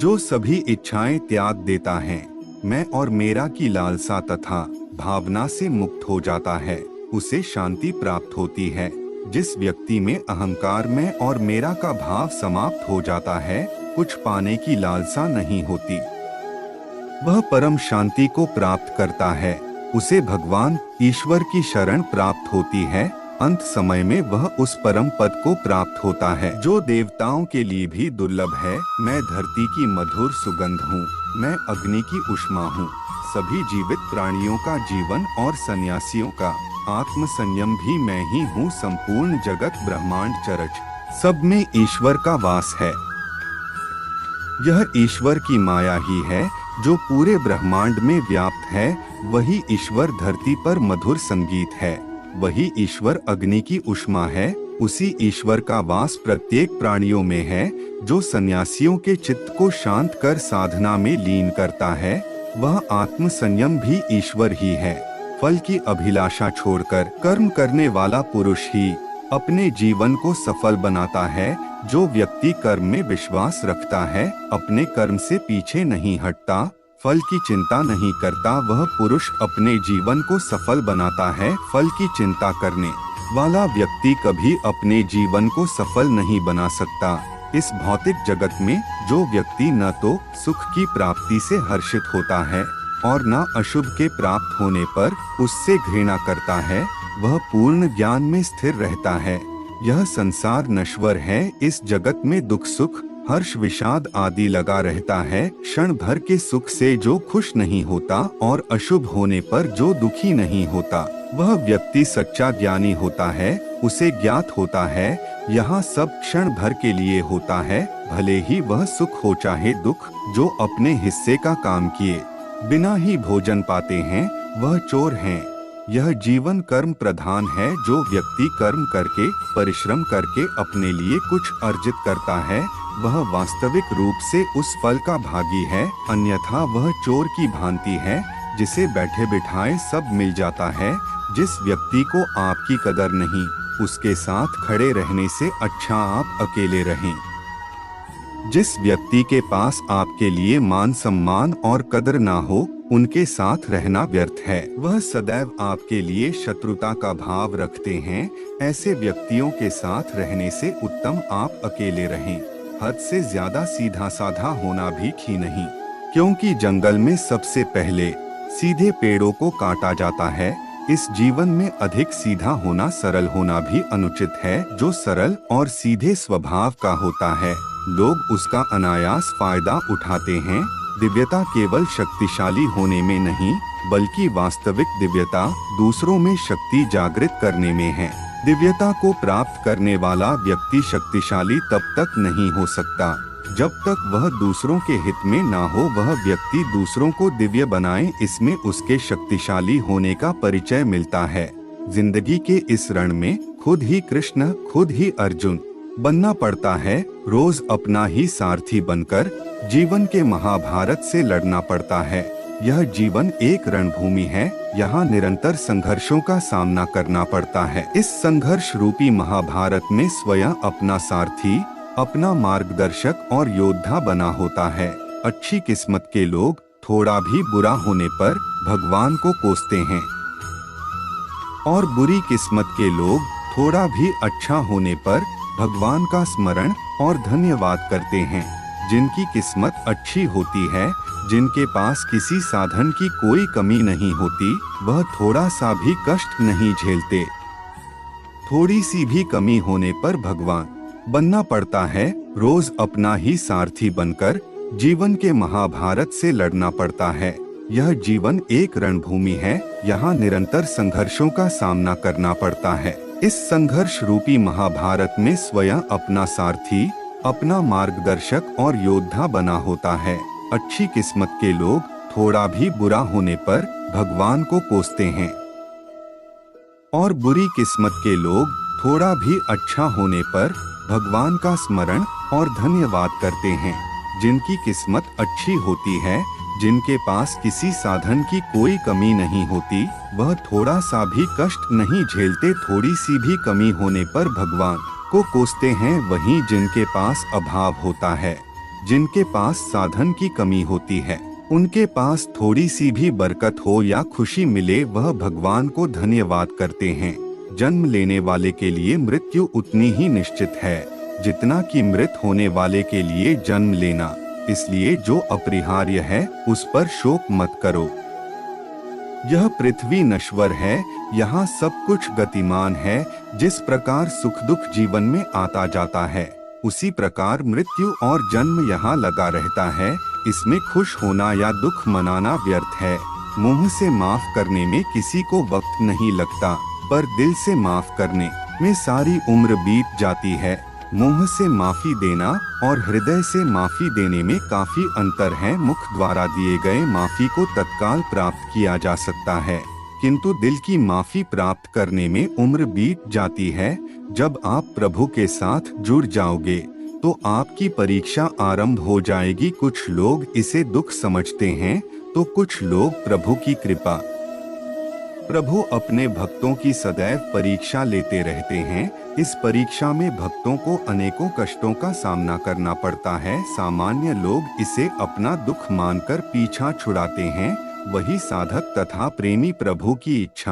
जो सभी इच्छाएं त्याग देता है, मैं और मेरा की लालसा तथा भावना से मुक्त हो जाता है, उसे शांति प्राप्त होती है। जिस व्यक्ति में अहंकार में और मेरा का भाव समाप्त हो जाता है, कुछ पाने की लालसा नहीं होती, वह परम शांति को प्राप्त करता है। उसे भगवान ईश्वर की शरण प्राप्त होती है। अंत समय में वह उस परम पद को प्राप्त होता है जो देवताओं के लिए भी दुर्लभ है। मैं धरती की मधुर सुगंध हूँ, मैं अग्नि की ऊष्मा हूँ। सभी जीवित प्राणियों का जीवन और सन्यासियों का आत्म संयम भी मैं ही हूँ। संपूर्ण जगत ब्रह्मांड चरच सब में ईश्वर का वास है। यह ईश्वर की माया ही है जो पूरे ब्रह्मांड में व्याप्त है। वही ईश्वर धरती पर मधुर संगीत है, वही ईश्वर अग्नि की ऊष्मा है। उसी ईश्वर का वास प्रत्येक प्राणियों में है। जो सन्यासियों के चित्त को शांत कर साधना में लीन करता है, वह आत्म संयम भी ईश्वर ही है। फल की अभिलाषा छोड़कर कर्म करने वाला पुरुष ही अपने जीवन को सफल बनाता है। जो व्यक्ति कर्म में विश्वास रखता है, अपने कर्म से पीछे नहीं हटता, फल की चिंता नहीं करता, वह पुरुष अपने जीवन को सफल बनाता है। फल की चिंता करने वाला व्यक्ति कभी अपने जीवन को सफल नहीं बना सकता। इस भौतिक जगत में जो व्यक्ति न तो सुख की प्राप्ति से हर्षित होता है और न अशुभ के प्राप्त होने पर उससे घृणा करता है, वह पूर्ण ज्ञान में स्थिर रहता है। यह संसार नश्वर है। इस जगत में दुख सुख हर्ष विषाद आदि लगा रहता है। क्षण भर के सुख से जो खुश नहीं होता और अशुभ होने पर जो दुखी नहीं होता, वह व्यक्ति सच्चा ज्ञानी होता है। उसे ज्ञात होता है यहाँ सब क्षण भर के लिए होता है, भले ही वह सुख हो चाहे दुख। जो अपने हिस्से का काम किए बिना ही भोजन पाते हैं, वह चोर हैं। यह जीवन कर्म प्रधान है। जो व्यक्ति कर्म करके परिश्रम करके अपने लिए कुछ अर्जित करता है, वह वास्तविक रूप से उस फल का भागी है। अन्यथा वह चोर की भांति है जिसे बैठे बिठाए सब मिल जाता है। जिस व्यक्ति को आपकी कदर नहीं, उसके साथ खड़े रहने से अच्छा आप अकेले रहें। जिस व्यक्ति के पास आपके लिए मान सम्मान और कदर ना हो, उनके साथ रहना व्यर्थ है। वह सदैव आपके लिए शत्रुता का भाव रखते हैं। ऐसे व्यक्तियों के साथ रहने से उत्तम आप अकेले रहें। हद से ज्यादा सीधा साधा होना भी ठीक नहीं, क्योंकि जंगल में सबसे पहले सीधे पेड़ों को काटा जाता है। इस जीवन में अधिक सीधा होना, सरल होना भी अनुचित है। जो सरल और सीधे स्वभाव का होता है, लोग उसका अनायास फायदा उठाते हैं। दिव्यता केवल शक्तिशाली होने में नहीं, बल्कि वास्तविक दिव्यता दूसरों में शक्ति जागृत करने में है। दिव्यता को प्राप्त करने वाला व्यक्ति शक्तिशाली तब तक नहीं हो सकता जब तक वह दूसरों के हित में ना हो। वह व्यक्ति दूसरों को दिव्य बनाए, इसमें उसके शक्तिशाली होने का परिचय मिलता है। जिंदगी के इस रण में खुद ही कृष्ण, खुद ही अर्जुन बनना पड़ता है। रोज अपना ही सारथी बनकर जीवन के महाभारत से लड़ना पड़ता है। यह जीवन एक रणभूमि है, यहाँ निरंतर संघर्षों का सामना करना पड़ता है। इस संघर्ष रूपी महाभारत में स्वयं अपना सारथी, अपना मार्गदर्शक और योद्धा बना होता है। अच्छी किस्मत के लोग थोड़ा भी बुरा होने पर भगवान को कोसते हैं और बुरी किस्मत के लोग थोड़ा भी अच्छा होने पर भगवान का स्मरण और धन्यवाद करते हैं। जिनकी किस्मत अच्छी होती है, जिनके पास किसी साधन की कोई कमी नहीं होती, वह थोड़ा सा भी कष्ट नहीं झेलते। थोड़ी सी भी कमी होने पर भगवान बनना पड़ता है। रोज अपना ही सारथी बनकर जीवन के महाभारत से लड़ना पड़ता है। यह जीवन एक रणभूमि है, यहाँ निरंतर संघर्षों का सामना करना पड़ता है। इस संघर्ष रूपी महाभारत में स्वयं अपना सारथी, अपना मार्गदर्शक और योद्धा बना होता है। अच्छी किस्मत के लोग थोड़ा भी बुरा होने पर भगवान को कोसते हैं और बुरी किस्मत के लोग थोड़ा भी अच्छा होने पर भगवान का स्मरण और धन्यवाद करते हैं। जिनकी किस्मत अच्छी होती है, जिनके पास किसी साधन की कोई कमी नहीं होती, वह थोड़ा सा भी कष्ट नहीं झेलते। थोड़ी सी भी कमी होने पर भगवान को कोसते हैं। वहीं जिनके पास अभाव होता है, जिनके पास साधन की कमी होती है, उनके पास थोड़ी सी भी बरकत हो या खुशी मिले, वह भगवान को धन्यवाद करते हैं। जन्म लेने वाले के लिए मृत्यु उतनी ही निश्चित है जितना कि मृत होने वाले के लिए जन्म लेना, इसलिए जो अपरिहार्य है उस पर शोक मत करो। यह पृथ्वी नश्वर है, यहाँ सब कुछ गतिमान है। जिस प्रकार सुख दुख जीवन में आता जाता है, उसी प्रकार मृत्यु और जन्म यहाँ लगा रहता है। इसमें खुश होना या दुख मनाना व्यर्थ है। मुंह से माफ करने में किसी को वक्त नहीं लगता, पर दिल से माफ करने में सारी उम्र बीत जाती है। मुंह से माफी देना और हृदय से माफी देने में काफी अंतर है। मुख द्वारा दिए गए माफी को तत्काल प्राप्त किया जा सकता है, किंतु दिल की माफी प्राप्त करने में उम्र बीत जाती है। जब आप प्रभु के साथ जुड़ जाओगे तो आपकी परीक्षा आरंभ हो जाएगी। कुछ लोग इसे दुख समझते हैं तो कुछ लोग प्रभु की कृपा। प्रभु अपने भक्तों की सदैव परीक्षा लेते रहते हैं। इस परीक्षा में भक्तों को अनेकों कष्टों का सामना करना पड़ता है। सामान्य लोग इसे अपना दुख मानकर पीछा छुड़ाते हैं, वही साधक तथा प्रेमी प्रभु की इच्छा